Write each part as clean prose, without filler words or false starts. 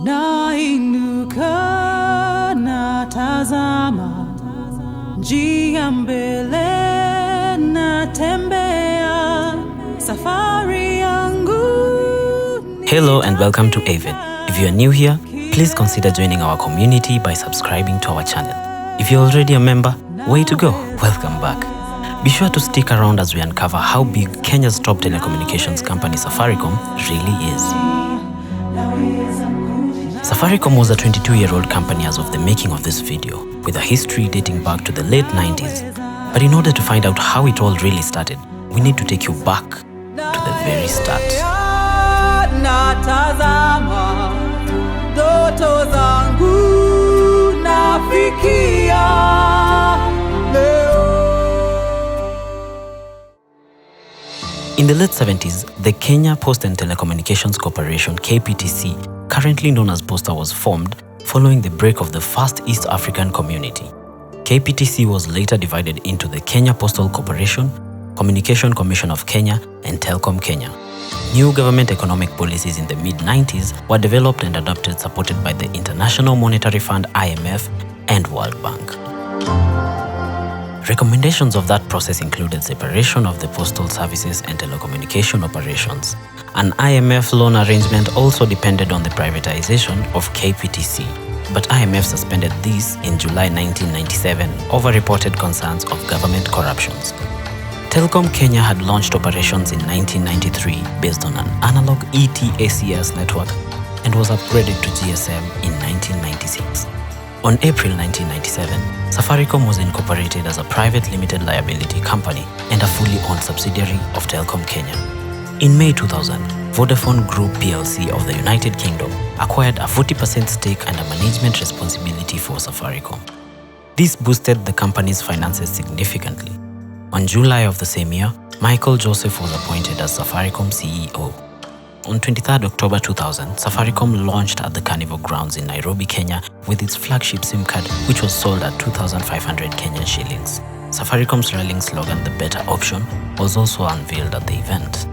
Nainuka natazama njia mbele natembea safari yangu. Hello and welcome to Aved. If you are new here, please consider joining our community by subscribing to our channel. If you're already a member, way to go, welcome back. Be sure to stick around as we uncover how big Kenya's top telecommunications company Safaricom really is. Safaricom was a 22-year-old company as of the making of this video, with a history dating back to the late 90s. But in order to find out how it all really started, we need to take you back to the very start. In the late 70s, the Kenya Post and Telecommunications Corporation (KPTC), currently known as Posta, was formed following the break of the first East African community. KPTC was later divided into the Kenya Postal Corporation, Communication Commission of Kenya, and Telecom Kenya. New government economic policies in the mid-90s were developed and adopted, supported by the International Monetary Fund (IMF) and World Bank. Recommendations of that process included separation of the postal services and telecommunication operations. An IMF loan arrangement also depended on the privatization of KPTC, but IMF suspended this in July 1997 over reported concerns of government corruptions. Telecom Kenya had launched operations in 1993 based on an analog ETACS network and was upgraded to GSM in 1996. On April 1997, Safaricom was incorporated as a private limited liability company and a fully owned subsidiary of Telecom Kenya. In May 2000, Vodafone Group plc of the United Kingdom acquired a 40% stake and a management responsibility for Safaricom. This boosted the company's finances significantly. On July of the same year, Michael Joseph was appointed as Safaricom CEO. On 23 October 2000, Safaricom launched at the Carnival Grounds in Nairobi, Kenya, with its flagship SIM card, which was sold at 2,500 Kenyan shillings. Safaricom's rallying slogan, "The Better Option," was also unveiled at the event.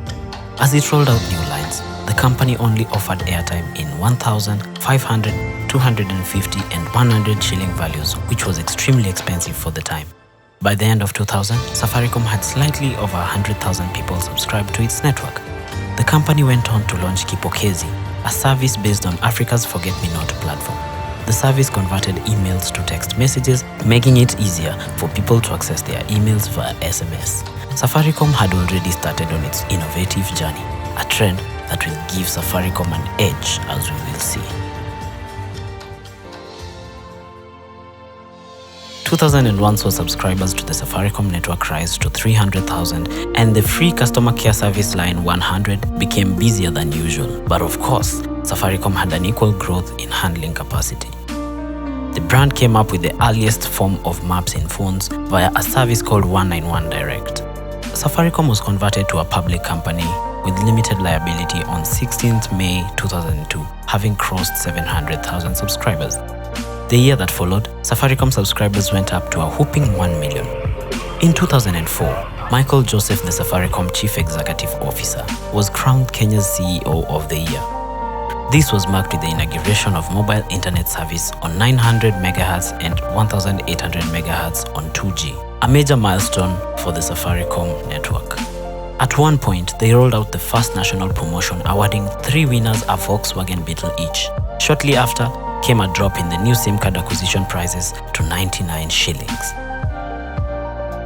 As it rolled out new lines, the company only offered airtime in 1,000, 500, 250 and 100 shilling values, which was extremely expensive for the time. By the end of 2000, Safaricom had slightly over 100,000 people subscribed to its network. The company went on to launch Kipokezi, a service based on Africa's Forget-Me-Not platform. The service converted emails to text messages, making it easier for people to access their emails via SMS. Safaricom had already started on its innovative journey, a trend that will give Safaricom an edge, as we will see. 2001 saw subscribers to the Safaricom network rise to 300,000, and the free customer care service line 100 became busier than usual. But of course, Safaricom had an equal growth in handling capacity. The brand came up with the earliest form of maps in phones via a service called 191 Direct. Safaricom was converted to a public company with limited liability on 16th May 2002, having crossed 700,000 subscribers. The year that followed, Safaricom subscribers went up to a whopping 1 million. In 2004, Michael Joseph, the Safaricom Chief Executive Officer, was crowned Kenya's CEO of the Year. This was marked with the inauguration of mobile internet service on 900 MHz and 1800 MHz on 2G, a major milestone for the Safaricom network. At one point, they rolled out the first national promotion, awarding 3 winners a Volkswagen Beetle each. Shortly after, came a drop in the new SIM card acquisition prices to 99 shillings.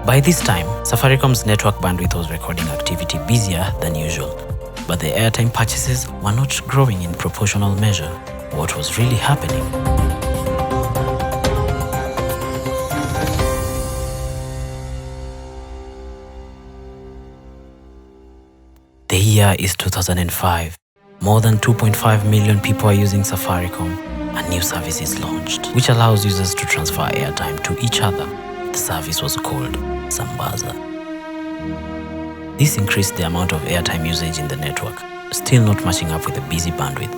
By this time, Safaricom's network bandwidth was recording activity busier than usual, but the airtime purchases were not growing in proportional measure. What was really happening? The year is 2005. More than 2.5 million people are using Safaricom. A new service is launched, which allows users to transfer airtime to each other. The service was called Sambaza. This increased the amount of airtime usage in the network, still not matching up with the busy bandwidth.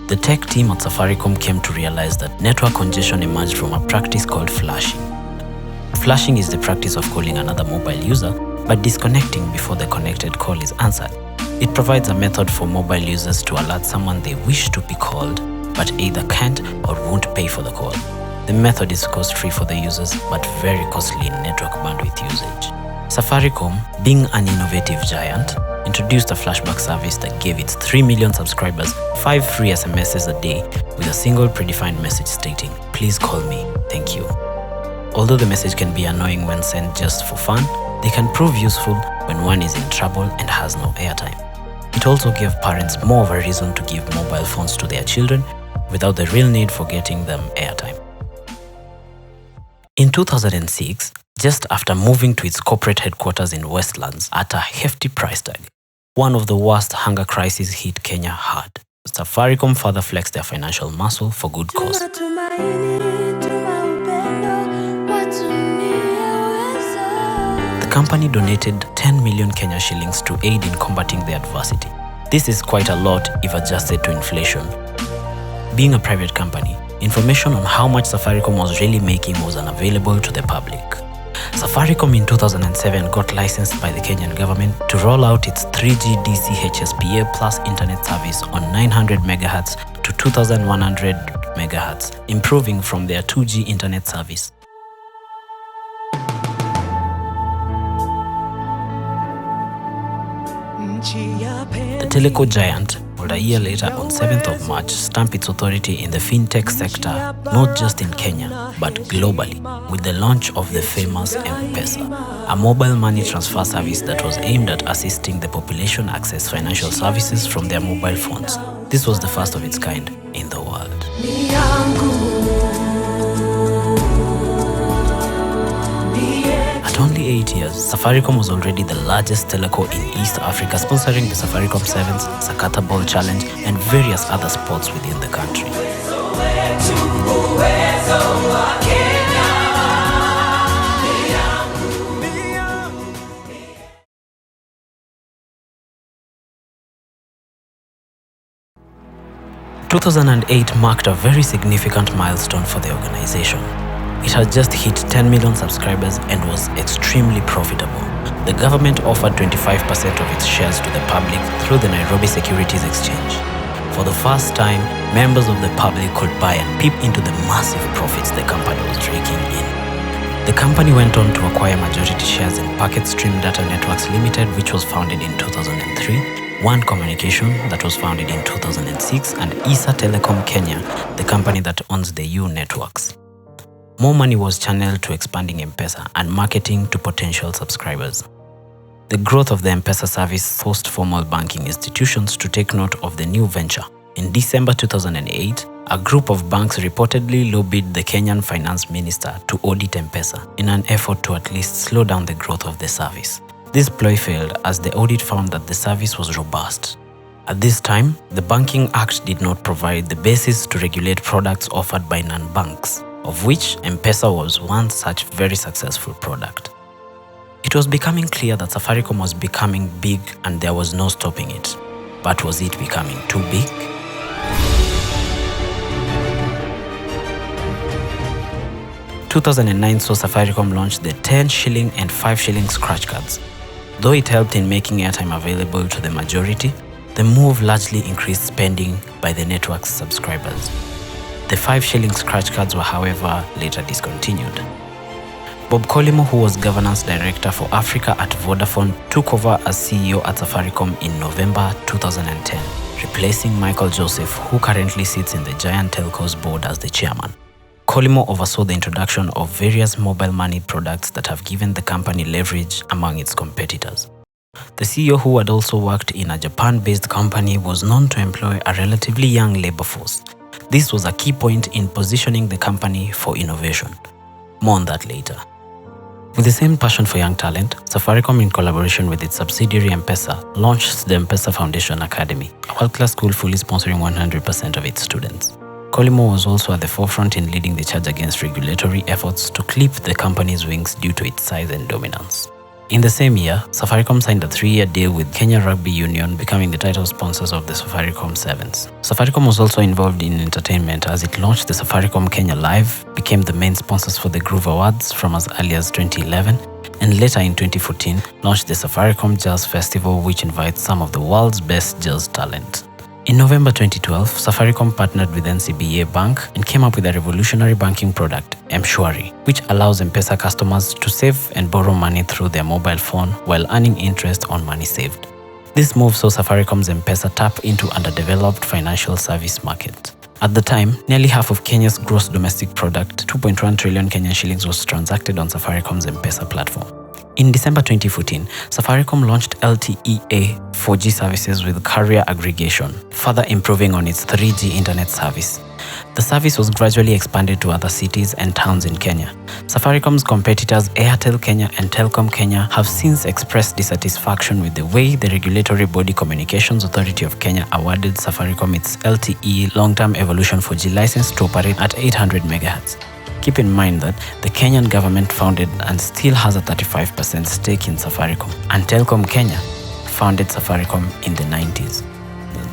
The tech team at Safaricom came to realize that network congestion emerged from a practice called flashing. Flashing is the practice of calling another mobile user but disconnecting before the connected call is answered. It provides a method for mobile users to alert someone they wish to be called, but either can't or won't pay for the call. The method is cost-free for the users, but very costly in network bandwidth usage. Safaricom, being an innovative giant, introduced a flashback service that gave its 3 million subscribers 5 free SMSs a day with a single predefined message stating, "Please call me, thank you." Although the message can be annoying when sent just for fun, they can prove useful when one is in trouble and has no airtime. It also gave parents more of a reason to give mobile phones to their children without the real need for getting them airtime. In 2006, just after moving to its corporate headquarters in Westlands at a hefty price tag, one of the worst hunger crises hit Kenya hard. Safaricom further flexed their financial muscle for good cause. The company donated 10 million Kenya shillings to aid in combating the adversity. This is quite a lot if adjusted to inflation. Being a private company, information on how much Safaricom was really making was unavailable to the public. Safaricom in 2007 got licensed by the Kenyan government to roll out its 3G DC HSPA Plus internet service on 900 MHz to 2100 MHz, improving from their 2G internet service. The Teleco giant would a year later, on 7th of March, stamp its authority in the fintech sector, not just in Kenya, but globally, with the launch of the famous M-Pesa, a mobile money transfer service that was aimed at assisting the population access financial services from their mobile phones. This was the first of its kind in the world. At only 8 years, Safaricom was already the largest teleco in East Africa, sponsoring the Safaricom Sevens, Sakata Ball Challenge, and various other sports within the country. In 2008 marked a very significant milestone for the organization. It had just hit 10 million subscribers and was extremely profitable. The government offered 25% of its shares to the public through the Nairobi Securities Exchange. For the first time, members of the public could buy and peep into the massive profits the company was raking in. The company went on to acquire majority shares in Packet Stream Data Networks Limited, which was founded in 2003, One Communication, that was founded in 2006, and ISA Telecom Kenya, the company that owns the U networks. More money was channeled to expanding M-Pesa and marketing to potential subscribers. The growth of the M-Pesa service forced formal banking institutions to take note of the new venture. In December 2008, a group of banks reportedly lobbied the Kenyan finance minister to audit M-Pesa in an effort to at least slow down the growth of the service. This ploy failed as the audit found that the service was robust. At this time, the Banking Act did not provide the basis to regulate products offered by non-banks, of which M-Pesa was one such very successful product. It was becoming clear that Safaricom was becoming big and there was no stopping it. But was it becoming too big? In 2009 saw Safaricom launch the 10 shilling and 5 shilling scratch cards. Though it helped in making airtime available to the majority, the move largely increased spending by the network's subscribers. The 5 shilling scratch cards were, however, later discontinued. Bob Colimo, who was Governance Director for Africa at Vodafone, took over as CEO at Safaricom in November 2010, replacing Michael Joseph, who currently sits in the giant telco's board as the chairman. Colimo oversaw the introduction of various mobile money products that have given the company leverage among its competitors. The CEO, who had also worked in a Japan-based company, was known to employ a relatively young labor force. This was a key point in positioning the company for innovation. More on that later. With the same passion for young talent, Safaricom, in collaboration with its subsidiary M-Pesa, launched the M-Pesa Foundation Academy, a world-class school fully sponsoring 100% of its students. Colimo was also at the forefront in leading the charge against regulatory efforts to clip the company's wings due to its size and dominance. In the same year, Safaricom signed a 3-year deal with Kenya Rugby Union, becoming the title sponsors of the Safaricom Sevens. Safaricom was also involved in entertainment as it launched the Safaricom Kenya Live, became the main sponsors for the Groove Awards from as early as 2011, and later in 2014 launched the Safaricom Jazz Festival, which invites some of the world's best jazz talent. In November 2012, Safaricom partnered with NCBA Bank and came up with a revolutionary banking product, Ksh1, which allows M-Pesa customers to save and borrow money through their mobile phone while earning interest on money saved. This move saw Safaricom's M-Pesa tap into underdeveloped financial service market. At the time, nearly half of Kenya's gross domestic product, 2.1 trillion Kenyan shillings, was transacted on Safaricom's M-Pesa platform. In December 2014, Safaricom launched LTE-A 4G services with carrier aggregation, further improving on its 3G internet service. The service was gradually expanded to other cities and towns in Kenya. Safaricom's competitors Airtel Kenya and Telecom Kenya have since expressed dissatisfaction with the way the regulatory body Communications Authority of Kenya awarded Safaricom its LTE long-term evolution 4G license to operate at 800 MHz. Keep in mind that the Kenyan government founded and still has a 35% stake in Safaricom, and Telecom Kenya founded Safaricom in the 90s.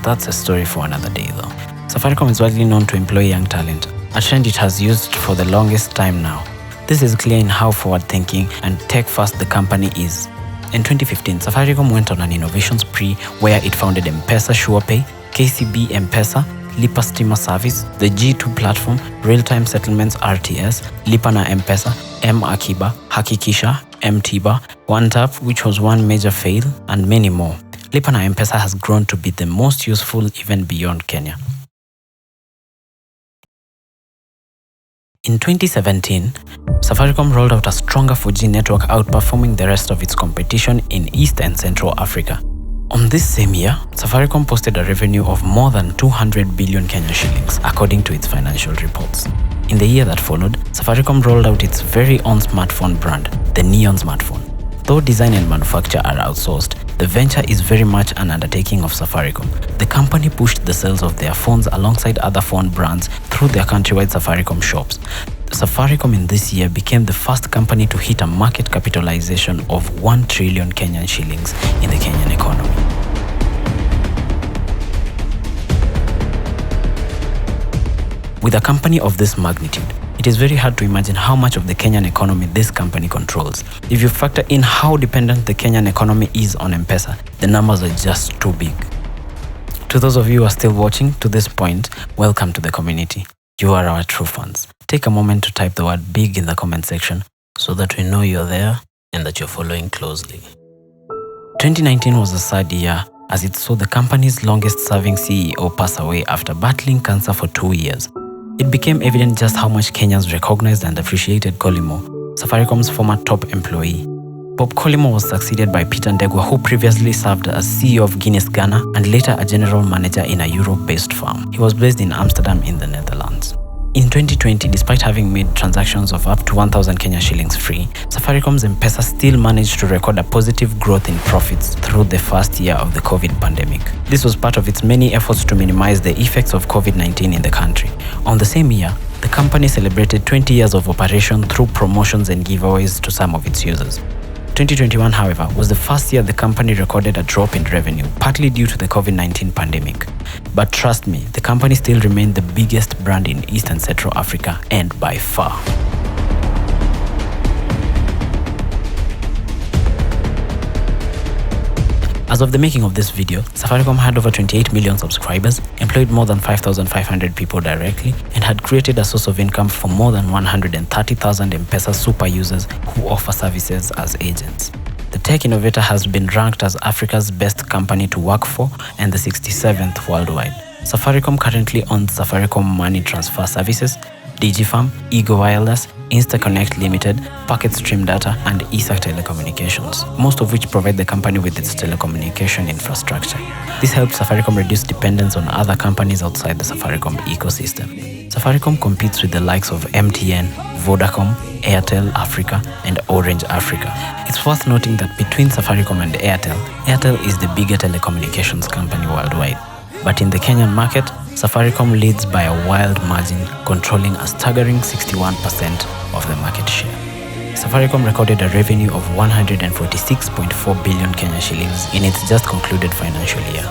That's a story for another day though. Safaricom is widely known to employ young talent, a trend it has used for the longest time now. This is clear in how forward-thinking and tech-fast the company is. In 2015, Safaricom went on an innovation spree where it founded M-Pesa SurePay, KCB M-Pesa, Lipa Stima Service, the G2 platform, Real-Time Settlements RTS, Lipa na M-Pesa, M-Akiba, Hakikisha, M-Tiba, OneTap, which was one major fail, and many more. Lipa na M-Pesa has grown to be the most useful even beyond Kenya. In 2017, Safaricom rolled out a stronger 4G network, outperforming the rest of its competition in East and Central Africa. On this same year, Safaricom posted a revenue of more than 200 billion Kenyan shillings, according to its financial reports. In the year that followed, Safaricom rolled out its very own smartphone brand, the Neon smartphone. Though design and manufacture are outsourced, the venture is very much an undertaking of Safaricom. The company pushed the sales of their phones alongside other phone brands through their countrywide Safaricom shops. Safaricom in this year became the first company to hit a market capitalization of 1 trillion Kenyan shillings in the Kenyan economy. With a company of this magnitude, it is very hard to imagine how much of the Kenyan economy this company controls. If you factor in how dependent the Kenyan economy is on M-Pesa, the numbers are just too big. To those of you who are still watching to this point, welcome to the community. You are our true fans. Take a moment to type the word big in the comment section so that we know you're there and that you're following closely. 2019 was a sad year as it saw the company's longest-serving CEO pass away after battling cancer for 2 years. It became evident just how much Kenyans recognized and appreciated Kolimo, Safaricom's former top employee. Bob Kolimo was succeeded by Peter Ndegwa, who previously served as CEO of Guinness Ghana and later a general manager in a Europe-based firm. He was based in Amsterdam in the Netherlands. In 2020, despite having made transactions of up to 1,000 Kenya shillings free, Safaricom's M-Pesa still managed to record a positive growth in profits through the first year of the COVID pandemic. This was part of its many efforts to minimize the effects of COVID-19 in the country. On the same year, the company celebrated 20 years of operation through promotions and giveaways to some of its users. 2021, however, was the first year the company recorded a drop in revenue, partly due to the COVID-19 pandemic. But trust me, the company still remained the biggest brand in East and Central Africa, and by far. As of the making of this video, Safaricom had over 28 million subscribers, employed more than 5,500 people directly, and had created a source of income for more than 130,000 M-Pesa super users who offer services as agents. The tech innovator has been ranked as Africa's best company to work for and the 67th worldwide. Safaricom currently owns Safaricom Money Transfer Services, DigiFarm, Ego Wireless, InstaConnect Limited, Packet Stream Data, and ISA Telecommunications, most of which provide the company with its telecommunication infrastructure. This helps Safaricom reduce dependence on other companies outside the Safaricom ecosystem. Safaricom competes with the likes of MTN, Vodacom, Airtel Africa, and Orange Africa. It's worth noting that between Safaricom and Airtel is the bigger telecommunications company worldwide. But in the Kenyan market, Safaricom leads by a wild margin, controlling a staggering 61% of the market share. Safaricom recorded a revenue of 146.4 billion Kenya shillings in its just concluded financial year.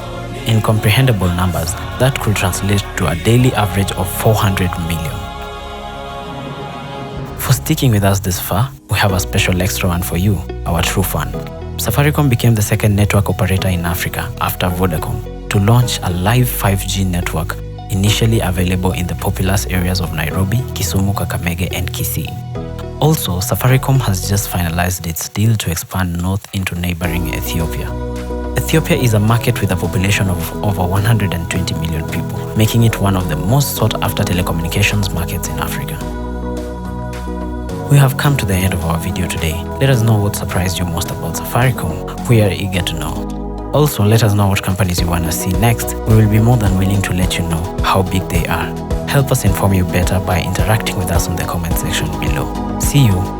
In comprehensible numbers, that could translate to a daily average of 400 million. For sticking with us this far, we have a special extra one for you, our true fan. Safaricom became the second network operator in Africa after Vodacom to launch a live 5G network initially available in the populous areas of Nairobi, Kisumu, Kakamega, and Kisii. Also, Safaricom has just finalized its deal to expand north into neighboring Ethiopia. Ethiopia is a market with a population of over 120 million people, making it one of the most sought-after telecommunications markets in Africa. We have come to the end of our video today. Let us know what surprised you most about Safaricom. We are eager to know. Also, let us know what companies you want to see next. We will be more than willing to let you know how big they are. Help us inform you better by interacting with us on the comment section below. See you